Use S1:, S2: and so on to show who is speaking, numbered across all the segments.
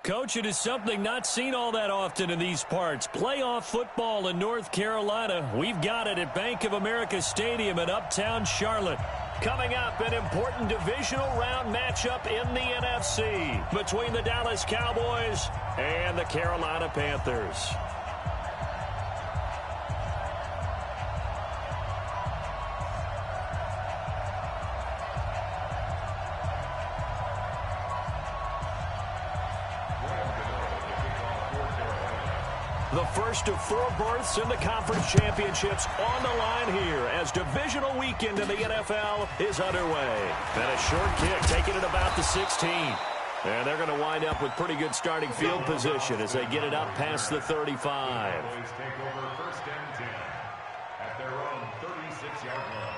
S1: Coach, it is something not seen all that often in these parts. Playoff football in North Carolina. We've got it at Bank of America Stadium in Uptown Charlotte. Coming up, an important divisional round matchup in the NFC between the Dallas Cowboys and the Carolina Panthers. The first of 4 berths in the conference championships on the line here as divisional weekend in the NFL is underway. And a short kick taking it about the 16. And they're going to wind up with pretty good starting field position as they get it up past the 35.
S2: Cowboys take over first and 10 at their own 36-yard line.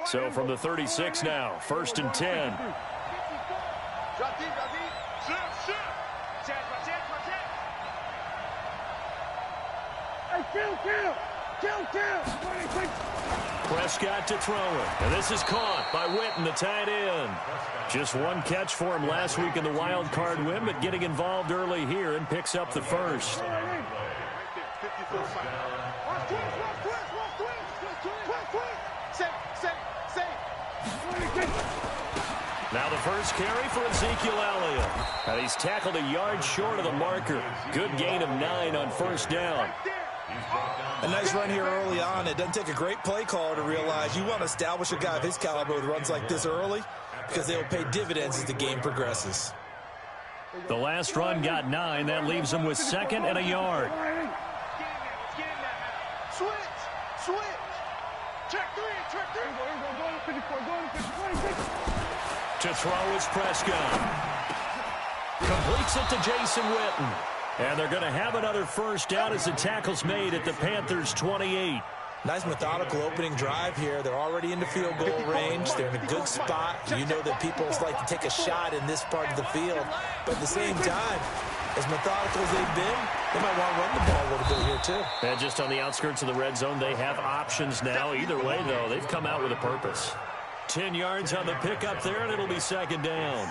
S1: So from the 36 now, first and 10. Prescott to throw it. And this is caught by Witten, the tight end. Just one catch for him last week in the wild card win, but getting involved early here and picks up the first. Now the first carry for Ezekiel Elliott. And he's tackled a yard short of the marker. Good gain of 9 on first down.
S3: A nice run here early on. It doesn't take a great play caller to realize you want to establish a guy of his caliber with runs like this early because they will pay dividends as the game progresses.
S1: The last run got 9. That leaves him with 2nd and a yard.
S4: Switch. Check 3.
S1: To throw is Prescott. Completes it to Jason Witten. And they're going to have another first down as the tackle's made at the Panthers' 28.
S3: Nice methodical opening drive here. They're already in the field goal range. They're in a good spot. You know that people like to take a shot in this part of the field. But at the same time, as methodical as they've been, they might want to run the ball a little bit here too.
S1: And just on the outskirts of the red zone, they have options now. Either way, though, they've come out with a purpose. 10 yards on the pickup there, and it'll be 2nd down.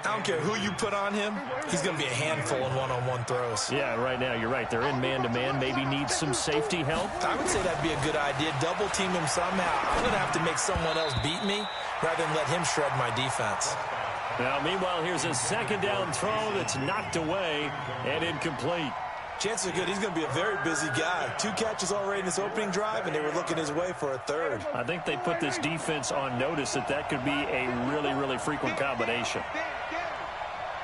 S3: I don't care who you put on him. He's going to be a handful in one-on-one throws.
S1: Yeah, right now, you're right. They're in man-to-man. Maybe needs some safety help.
S3: I would say that'd be a good idea. Double team him somehow. I'm going to have to make someone else beat me rather than let him shred my defense.
S1: Now, meanwhile, here's a 2nd down throw that's knocked away and incomplete.
S3: Chances are good he's going to be a very busy guy. 2 catches already in this opening drive, and they were looking his way for a 3rd.
S1: I think they put this defense on notice that could be a really, really frequent combination.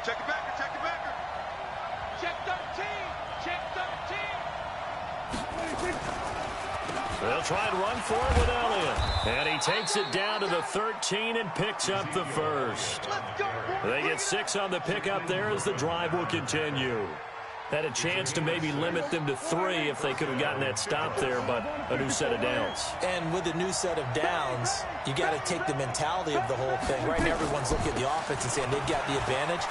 S4: Check it backer. Check 13.
S1: They'll try and run for it with Elliott. And he takes it down to the 13 and picks up the first. They get 6 on the pickup there as the drive will continue. Had a chance to maybe limit them to 3 if they could have gotten that stop there, but a new set of downs.
S3: And with a new set of downs, you got to take the mentality of the whole thing. Right now, everyone's looking at the offense and saying they've got the advantage.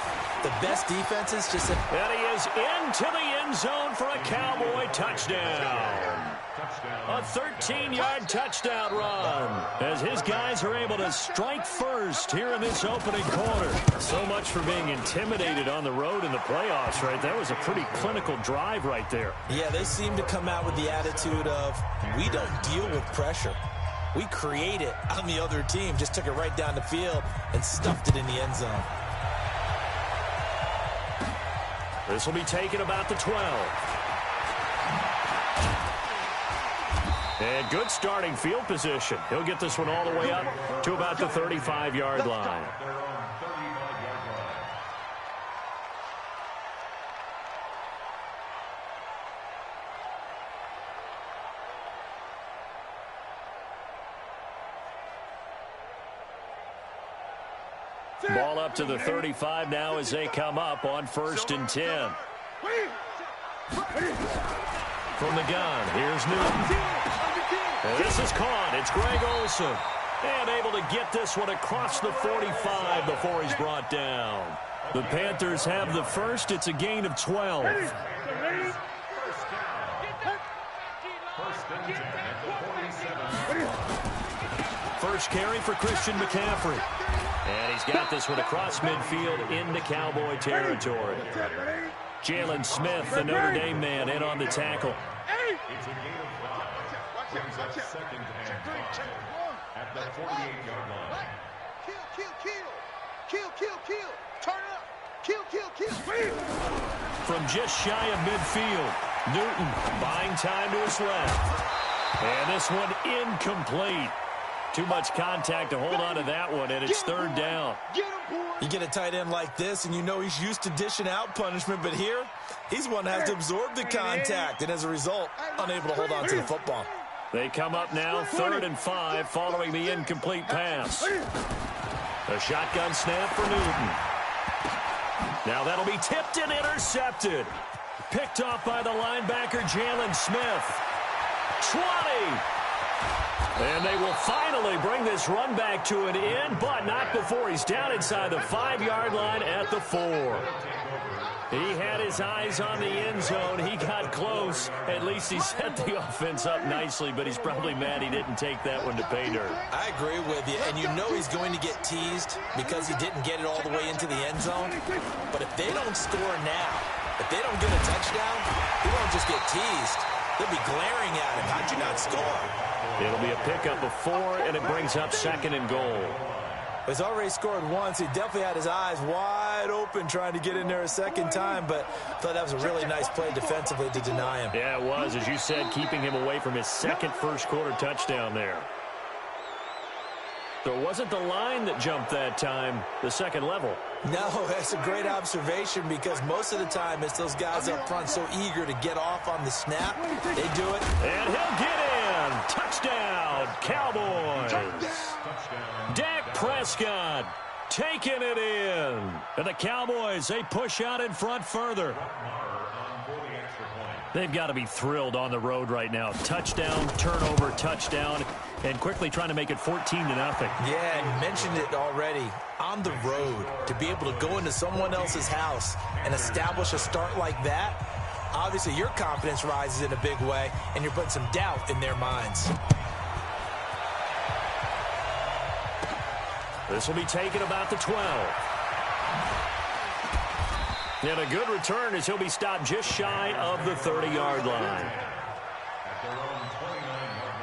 S3: The best defenses just...
S1: And he is into the end zone for a Cowboy touchdown. A 13-yard touchdown run as his guys are able to strike first here in this opening quarter. So much for being intimidated on the road in the playoffs, right? That was a pretty clinical drive right there.
S3: Yeah, they seem to come out with the attitude of, we don't deal with pressure. We create it on the other team. Just took it right down the field and stuffed it in the end zone.
S1: This will be taken about the 12. And good starting field position. He'll get this one all the way up to about the 35-yard line. Ball up to the 35 now as they come up on 1st and 10. From the gun, here's Newton. And this is caught. It's Greg Olsen. And able to get this one across the 45 before he's brought down. The Panthers have the first. It's a gain of 12.
S2: First
S1: First carry for Christian McCaffrey. And he's got this one across midfield into Cowboy territory. Jalen Smith, the Notre Dame man, in on the tackle.
S2: It's a gain of 5. Brings up second and 5 at the 48-yard line.
S4: Kill. Turn up. Kill.
S1: From just shy of midfield, Newton buying time to his left. And this one incomplete. Too much contact to hold on to that one, and it's third down.
S3: You get a tight end like this, and you know he's used to dishing out punishment, but here, he's one that has to absorb the contact, and as a result, unable to hold on to the football.
S1: They come up now, 3rd and 5, following the incomplete pass. A shotgun snap for Newton. Now that'll be tipped and intercepted. Picked off by the linebacker, Jalen Smith. 20. And they will finally bring this run back to an end, but not before he's down inside the 5-yard line at the 4. He had his eyes on the end zone. He got close. At least he set the offense up nicely, but he's probably mad he didn't take that one to pay dirt.
S3: I agree with you, and you know he's going to get teased because he didn't get it all the way into the end zone. But if they don't score now, if they don't get a touchdown, he won't just get teased. They'll be glaring at him. How'd you not score?
S1: It'll be a pickup of 4, and it brings up 2nd and goal.
S3: He's already scored once. He definitely had his eyes wide open trying to get in there a second time, but I thought that was a really nice play defensively to deny him.
S1: Yeah, it was, as you said, keeping him away from his second first-quarter touchdown there. So it wasn't the line that jumped that time, the second level.
S3: No, that's a great observation because most of the time it's those guys up front so eager to get off on the snap. They do it.
S1: And he'll get in. Touchdown, Cowboys. Dak Prescott taking it in. And the Cowboys, they push out in front further. They've got to be thrilled on the road right now. Touchdown, turnover, touchdown, and quickly trying to make it 14-0.
S3: Yeah, and mentioned it already. On the road, to be able to go into someone else's house and establish a start like that, obviously your confidence rises in a big way, and you're putting some doubt in their minds.
S1: This will be taken about the 12. And a good return as he'll be stopped just shy of the 30-yard line.
S2: At their own 29-yard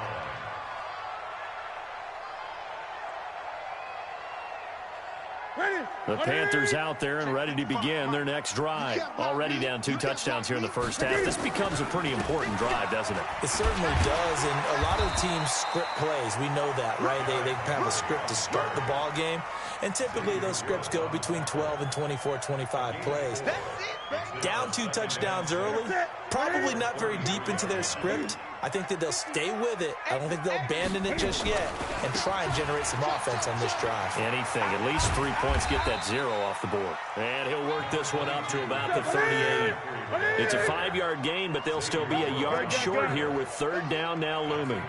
S2: line.
S1: The Panthers out there and ready to begin their next drive. Already down 2 touchdowns here in the first half. This becomes a pretty important drive, doesn't it?
S3: It certainly does, and a lot of the teams script plays. We know that, right? They have a script to start the ball game, and typically those scripts go between 12 and 24, 25 plays. Down 2 touchdowns early, probably not very deep into their script. I think that they'll stay with it. I don't think they'll abandon it just yet and try and generate some offense on this drive.
S1: Anything, at least 3 points, get that 0 off the board. And he'll work this one up to about the 38. It's a 5-yard gain, but they'll still be a yard short here with 3rd down now looming.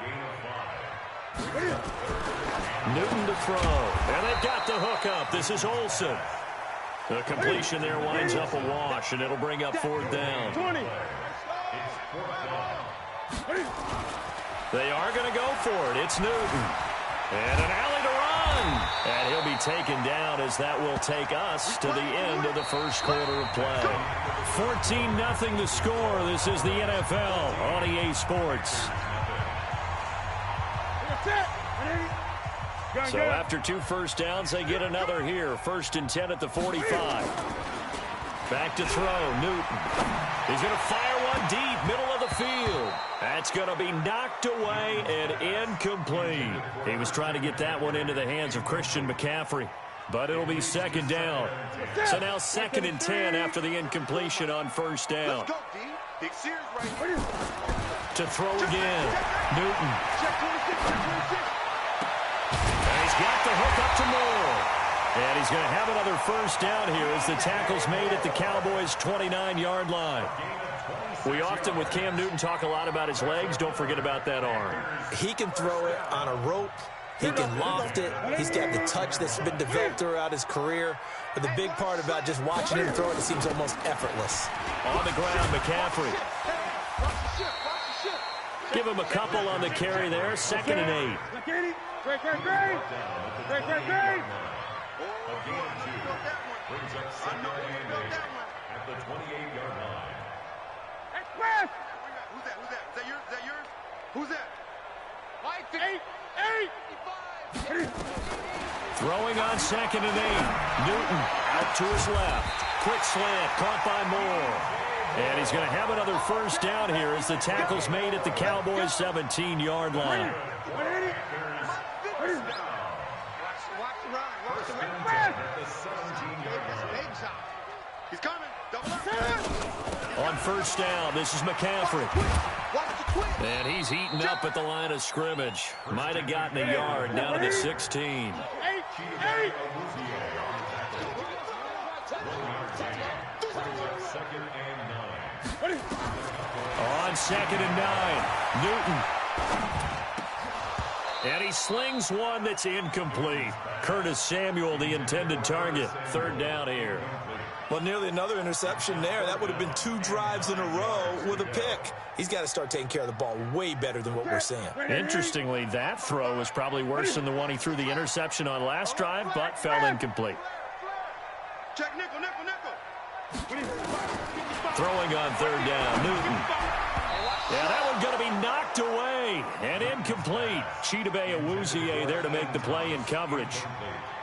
S1: Newton to throw, and they've got the hook up. This is Olsen. The completion there winds up a wash, and it'll bring up 4th down. They are going to go for it. It's Newton. And an alley to run. And he'll be taken down as that will take us to the end of the first quarter of play. 14-0 the score. This is the NFL on EA Sports. So after 2 first downs, they get another here. 1st and 10 at the 45. Back to throw, Newton. He's going to fire one deep, middle of the field. That's going to be knocked away and incomplete. He was trying to get that one into the hands of Christian McCaffrey, but it'll be 2nd down. So now 2nd and 10 after the incompletion on 1st down. To throw again, Newton. And he's got the hook up to Moore. And he's going to have another 1st down here as the tackle's made at the Cowboys' 29-yard line. We often, with Cam Newton, talk a lot about his legs. Don't forget about that arm.
S3: He can throw it on a rope. He can loft it. He's got the touch that's been developed throughout his career. But the big part about just watching him throw it seems almost effortless.
S1: On the ground, McCaffrey. Give him a couple on the carry there. 2nd and 8.
S2: A gain of 2 brings up 2nd and 8 at the 28-yard line.
S4: Who's that? Is that yours? Who's that? Mike, 8.
S1: Throwing on 2nd and 8. Newton out to his left. Quick slant, caught by Moore. And he's going to have another first down here as the tackle's made at the Cowboys' 17-yard line.
S4: He's coming. Double up.
S1: On first down, this is McCaffrey. And he's eaten up at the line of scrimmage. Might have gotten a yard down to the 16. On 2nd and 9, Newton. And he slings one that's incomplete. Curtis Samuel, the intended target. 3rd down here.
S3: Well, nearly another interception there. That would have been 2 drives in a row with a pick. He's got to start taking care of the ball way better than what we're seeing.
S1: Interestingly, that throw was probably worse than the one he threw the interception on last drive, but fell incomplete.
S4: Check nickel.
S1: Throwing on 3rd down, Newton. Yeah, that one's going to be knocked away and incomplete. Chidobe Awuzie there to make the play in coverage.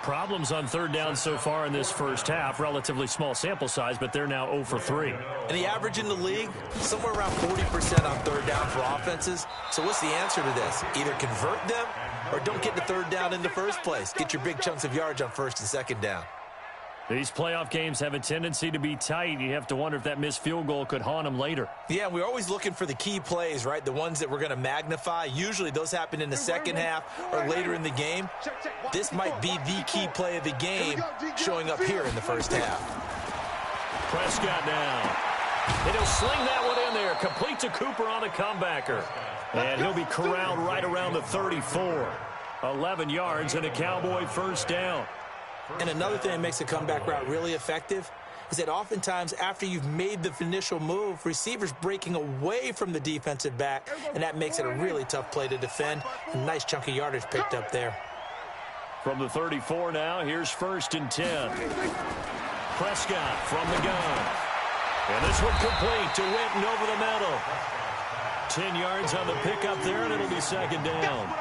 S1: Problems on 3rd down so far in this first half. Relatively small sample size, but they're now 0 for 3.
S3: And the average in the league, somewhere around 40% on 3rd down for offenses. So what's the answer to this? Either convert them or don't get to 3rd down in the first place. Get your big chunks of yards on 1st and 2nd down.
S1: These playoff games have a tendency to be tight. You have to wonder if that missed field goal could haunt them later.
S3: Yeah, we're always looking for the key plays, right? The ones that we're going to magnify. Usually those happen in the second half or later in the game. This might be the key play of the game showing up here in the first half.
S1: Prescott now. And he'll sling that one in there. Complete to Cooper on the comebacker. And he'll be corralled right around the 34. 11 yards and a Cowboy first down.
S3: And another thing that makes a comeback route really effective is that oftentimes after you've made the initial move, receivers breaking away from the defensive back, and that makes it a really tough play to defend. A nice chunk of yardage picked up there.
S1: From the 34 now, here's 1st and 10. Prescott from the gun. And this one complete to Witten over the middle. 10 yards on the pickup there, and it'll be 2nd down.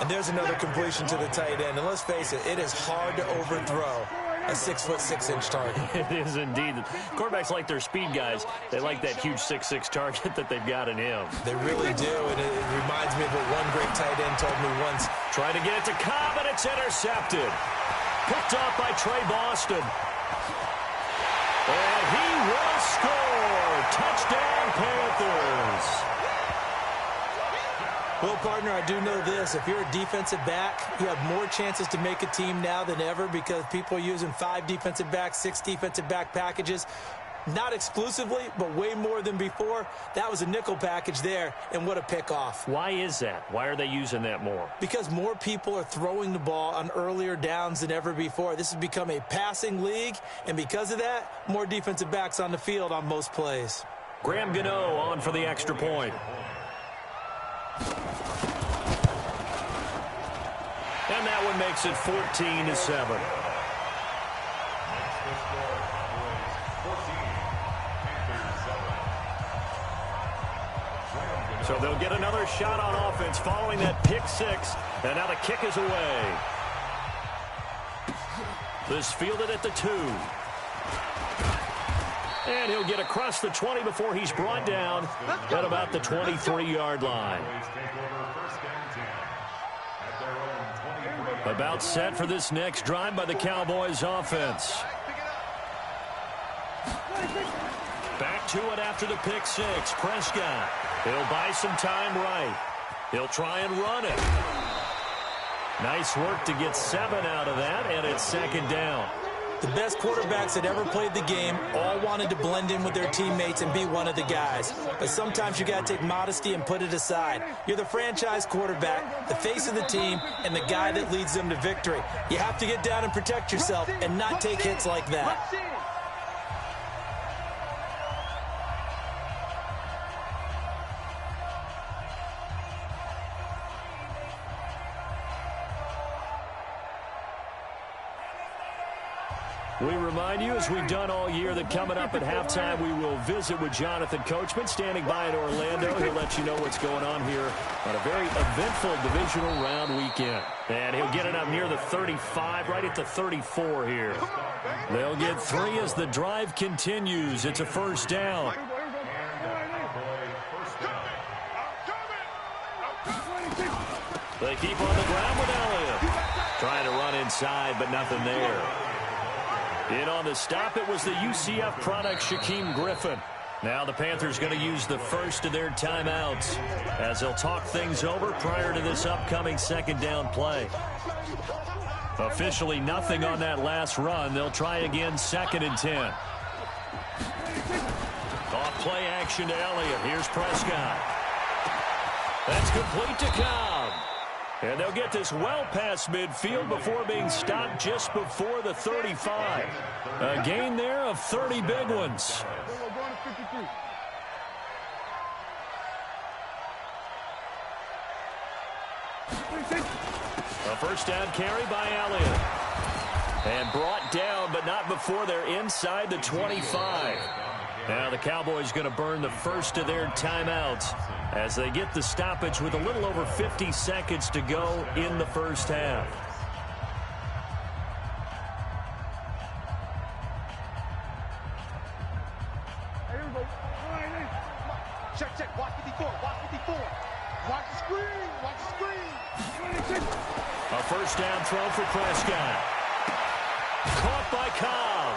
S3: And there's another completion to the tight end. And let's face it, it is hard to overthrow a 6'6" target.
S1: It is indeed. Quarterbacks like their speed guys. They like that huge 6'6" target that they've got in him.
S3: They really do, and it reminds me of what one great tight end told me once.
S1: Trying to get it to Cobb, and it's intercepted. Picked off by Trey Boston. And he will score. Touchdown, Panthers.
S3: Well, partner, I do know this. If you're a defensive back, you have more chances to make a team now than ever because people are using 5 defensive backs, 6 defensive back packages. Not exclusively, but way more than before. That was a nickel package there, and what a pickoff.
S1: Why is that? Why are they using that more?
S3: Because more people are throwing the ball on earlier downs than ever before. This has become a passing league, and because of that, more defensive backs on the field on most plays.
S1: Graham Gano on for the extra point. And that one makes it 14-7. So they'll get another shot on offense following that pick 6. And now the kick is away. This fielded at the 2. And he'll get across the 20 before he's brought down at about the 23-yard line. About set for this next drive by the Cowboys offense. Back to it after the pick 6. Prescott. He'll buy some time right. He'll try and run it. Nice work to get 7 out of that, and it's 2nd down.
S3: The best quarterbacks that ever played the game all wanted to blend in with their teammates and be one of the guys. But sometimes you got to take modesty and put it aside. You're the franchise quarterback, the face of the team, and the guy that leads them to victory. You have to get down and protect yourself and not take hits like that.
S1: We remind you, as we've done all year, that coming up at halftime, we will visit with Jonathan Coachman, standing by in Orlando. He'll let you know what's going on here on a very eventful divisional round weekend. And he'll get it up near the 35, right at the 34 here. They'll get 3 as the drive continues. It's a first down. They keep on the ground with Elliott. Trying to run inside, but nothing there. In on the stop, it was the UCF product, Shaquem Griffin. Now the Panthers going to use the first of their timeouts as they'll talk things over prior to this upcoming second down play. Officially nothing on that last run. They'll try again 2nd and 10. Off play action to Elliott. Here's Prescott. That's complete to Cobb. And they'll get this well past midfield before being stopped just before the 35. A gain there of 30 big ones. A first down carry by Elliott. And brought down, but not before they're inside the 25. Now the Cowboys going to burn the first of their timeouts as they get the stoppage with a little over 50 seconds to go in the first half.
S4: Check. Watch 54. Watch the screen.
S1: A first down throw for Prescott. Caught by Cobb.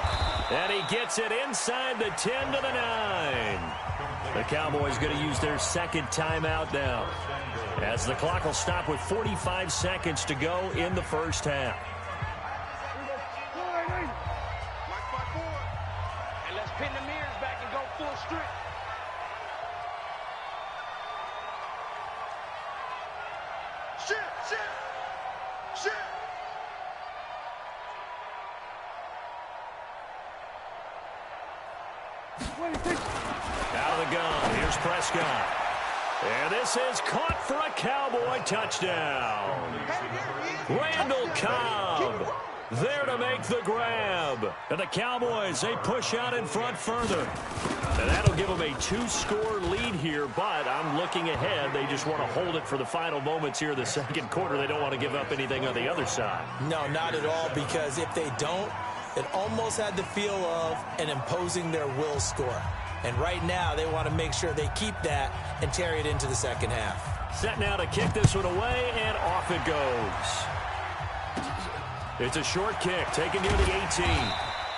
S1: And he gets it inside the 10 to the 9. The Cowboys going to use their second timeout now, as the clock will stop with 45 seconds to go in the first half.
S4: And let's pin the mirrors back and go full strip. Shit.
S1: Out of the gun, here's Prescott. And this is caught for a Cowboy touchdown. Randall Cobb there to make the grab. And the Cowboys, they push out in front further. And that'll give them a 2-score lead here, but I'm looking ahead. They just want to hold it for the final moments here of the second quarter. They don't want to give up anything on the other side.
S3: No, not at all, because if they don't, it almost had the feel of an imposing their will score. And right now, they want to make sure they keep that and carry it into the second half.
S1: Set now to kick this one away, and off it goes. It's a short kick, taken near the 18.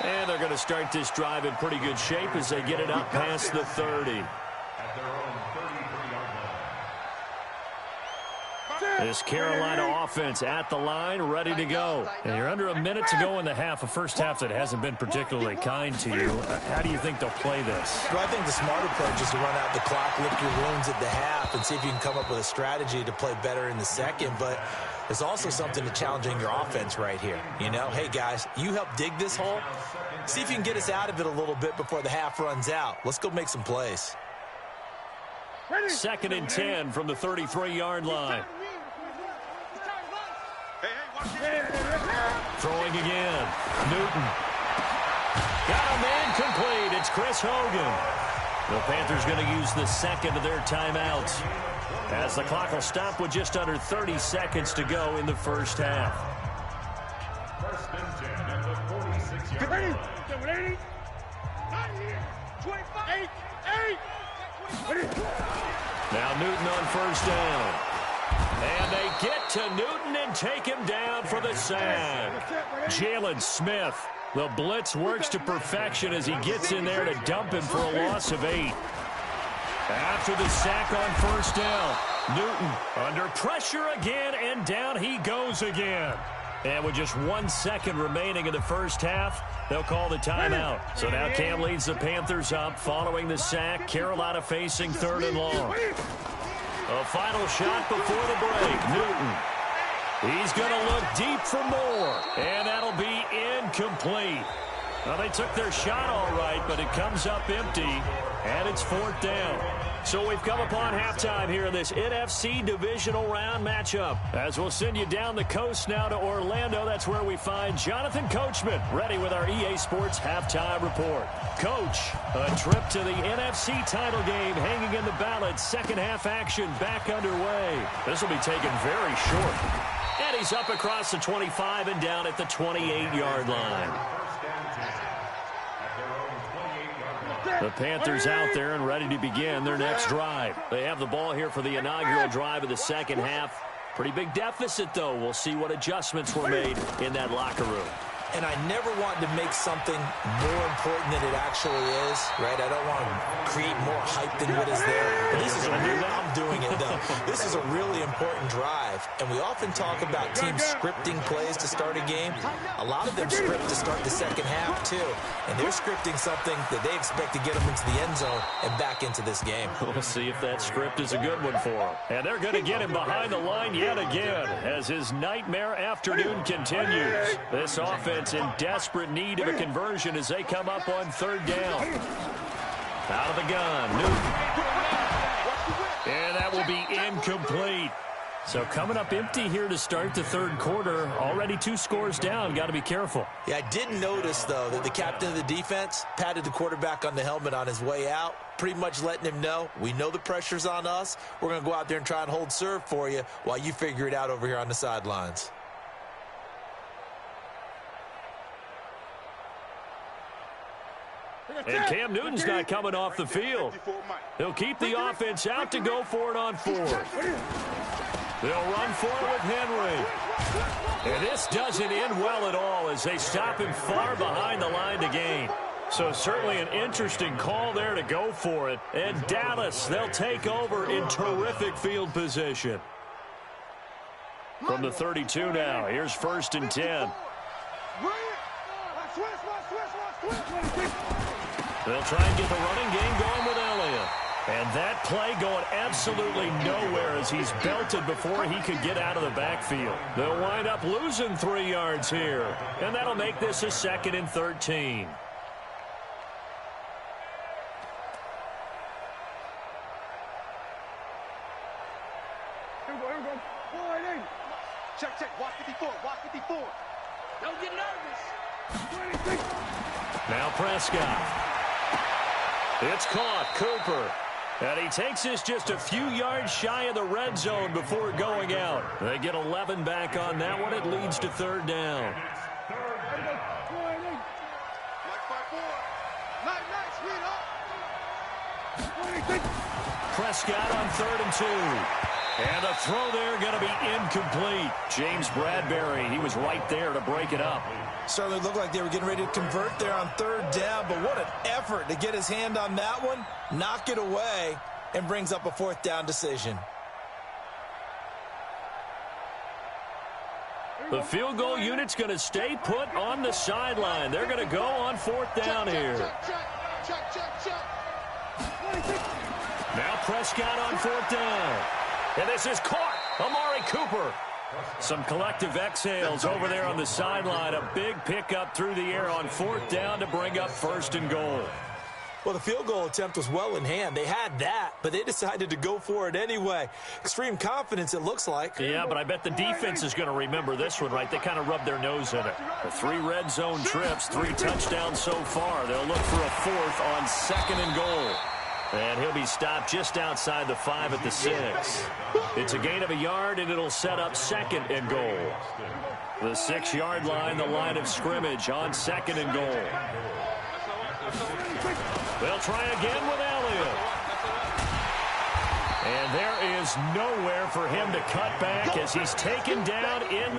S1: And they're going to start this drive in pretty good shape as they get it up past the 30. This Carolina offense at the line, ready to go. And you're under a minute to go in the half, a first half that hasn't been particularly kind to you. How do you think they'll play this?
S3: Well, I think the smart approach is to run out the clock, lick your wounds at the half, and see if you can come up with a strategy to play better in the second. But there's also something to challenging your offense right here. You know, hey, guys, you help dig this hole. See if you can get us out of it a little bit before the half runs out. Let's go make some plays.
S1: 2nd and 10 from the 33-yard line. Throwing again. Newton. Got a man complete. It's Chris Hogan. The Panthers going to use the second of their timeouts as the clock will stop with just under 30 seconds to go in the first half.
S2: First and 10 at the 46-yard line.
S1: Now Newton on first down. And they get to Newton and take him down for the sack. Jalen Smith. The blitz works to perfection as he gets in there to dump him for a loss of 8. After the sack on first down, Newton under pressure again, and down he goes again. And with just 1 second remaining in the first half, they'll call the timeout. So now Cam leads the Panthers up following the sack. Carolina facing 3rd and long. A final shot before the break. Newton. He's going to look deep for more. And that'll be incomplete. Well, they took their shot all right, but it comes up empty, and it's 4th down. So we've come upon halftime here in this NFC divisional round matchup. As we'll send you down the coast now to Orlando, that's where we find Jonathan Coachman ready with our EA Sports halftime report. Coach, a trip to the NFC title game hanging in the balance. Second half action back underway. This will be taken very short. And he's up across the 25 and down at the 28-yard line. The Panthers out there and ready to begin their next drive. They have the ball here for the inaugural drive of the second half. Pretty big deficit, though. We'll see what adjustments were made in that locker room.
S3: And I never want to make something more important than it actually is, right? I don't want to create more hype than what is there. But this is a real, I'm doing it, though. This is a really important drive. And we often talk about teams scripting plays to start a game. A lot of them script to start the second half, too. And they're scripting something that they expect to get them into the end zone and back into this game.
S1: We'll see if that script is a good one for them. And they're going to get him behind the line yet again as his nightmare afternoon continues. This offense in desperate need of a conversion as they come up on 3rd down. Out of the gun, Newton. And that will be incomplete. So coming up empty here to start the 3rd quarter. Already 2 scores down. Got to be careful.
S3: Yeah, I did notice, though, that the captain of the defense patted the quarterback on the helmet on his way out, pretty much letting him know, we know the pressure's on us. We're going to go out there and try and hold serve for you while you figure it out over here on the sidelines.
S1: And Cam Newton's not coming off the field. They'll keep the offense out to go for it on 4th. They'll run for it with Henry. And this doesn't end well at all as they stop him far behind the line to gain. So certainly an interesting call there to go for it. And Dallas, they'll take over in terrific field position. From the 32 now, here's 1st and 10. They'll try and get the running game going with Elliott. And that play going absolutely nowhere as he's belted before he could get out of the backfield. They'll wind up losing 3 yards here. And that'll make this a 2nd and 13.
S4: Here we go. Forward in. Check. Watch 54. Don't get nervous.
S1: Now Prescott. It's caught, Cooper. And he takes this just a few yards shy of the red zone before going out. They get 11 back on that one. It leads to 3rd down. Prescott on 3rd and 2. And the throw there going to be incomplete. James Bradbury, he was right there to break it up.
S3: Certainly looked like they were getting ready to convert there on 3rd down, but what an effort to get his hand on that one, knock it away, and brings up a 4th down decision.
S1: The field goal unit's going to stay put on the sideline. They're going to go on 4th down here. Now Prescott on 4th down. And this is caught. Amari Cooper. Some collective exhales over there on the sideline. A big pickup through the air on 4th down to bring up 1st and goal.
S3: Well, the field goal attempt was well in hand. They had that, but they decided to go for it anyway. Extreme confidence, it looks like.
S1: Yeah, but I bet the defense is going to remember this one, right? They kind of rubbed their nose in it. The 3 red zone trips, 3 touchdowns so far. They'll look for a 4th on 2nd and goal. And he'll be stopped just outside the 5 at the 6. It's a gain of a yard, and it'll set up 2nd and goal. The 6-yard line, the line of scrimmage on 2nd and goal. They'll try again with Elliott. And there is nowhere for him to cut back as he's taken down in